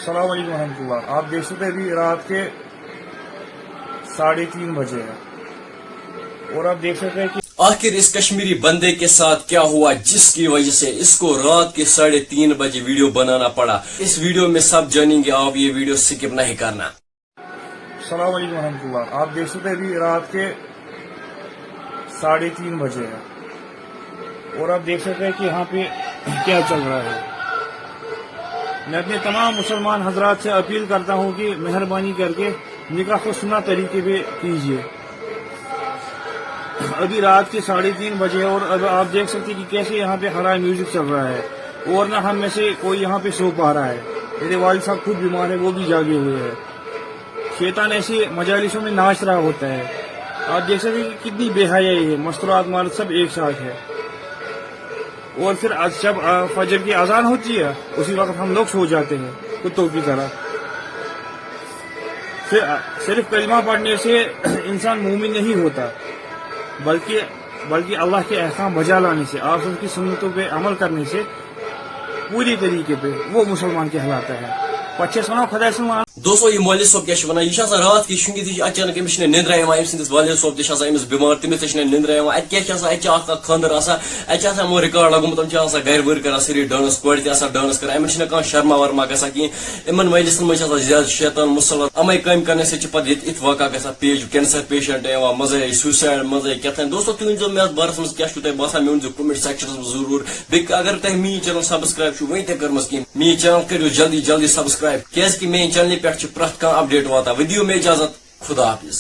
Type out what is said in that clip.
अस्सलाम वालेकुम रहमतुल्लाह। आप देख सकते हैं अभी रात के 3:30 बजे हैं और आप देख सकते हैं कि आखिर इस कश्मीरी बंदे के साथ क्या हुआ जिसकी वजह से इसको रात के 3:30 बजे वीडियो बनाना पड़ा। इस वीडियो में सब जानेंगे, आप ये वीडियो स्किप नहीं करना। अस्सलाम वालेकुम रहमतुल्लाह। आप देख सकते हैं अभी रात के 3:30 बजे हैं और आप देख सकते हैं कि यहाँ पे क्या चल रहा है। मैं अपने तमाम मुसलमान हजरात से अपील करता हूँ कि मेहरबानी करके निकाह को सुन्नह तरीके पे कीजिए। अभी रात के 3:30 बजे है और अब आप देख सकते हैं कि कैसे यहाँ पे हरा म्यूजिक चल रहा है और ना हम में से कोई यहाँ पे सो पा रहा है। मेरे वालिद साहब खुद बीमार है, वो भी जागे हुए हैं। शैतान ऐसे मजालिसों में नाच रहा होता है। आप देख सकते हैं कि कितनी बेहयाई है, मस्तूरात मर्द सब एक साथ है। और फिर जब फजर की अजान होती है उसी वक्त हम लोग सो जाते हैं कुत्तों की तरह। फिर सिर्फ कलिमा पढ़ने से इंसान मोमिन नहीं होता, बल्कि अल्लाह के अहकाम बजा लाने से, आप उनकी सुन्नतों पे अमल करने से पूरी तरीके पे वो मुसलमान कहलाता है। पच्चे सुना खुदा सुना। दोस्तों ये मौलवी सोब क्या वन यह रात की शुंगी अचानक अमिस निंद्र वालिद सोब तमिस बीमार तमिस निंद्र अत खंदर अमो रिकॉर्ड लगुत गर वर कर सारी डांस कोड़ डांस कर अमिस शर्मा वर्मा गा इन मजलिसन मज ज्यादा शैतान मुसल अमे कम करने से इत वाक़ा गा पेज कैंसर पेशेंट मजे सुसाइड मजे क्या। दोस्तों तुम वो मे बारस मज क्या बसान मे कमेंट सेक्शन जरूर बे अगर तुम मी चैनल सब्सक्राइब वन तक कर मी चैनल करो जल्दी जल्दी सब्सक्राइब क्या मेन चैनल पे प्रत अपडेट वाता। वीडियो में इजाजत, खुदा हाफिज।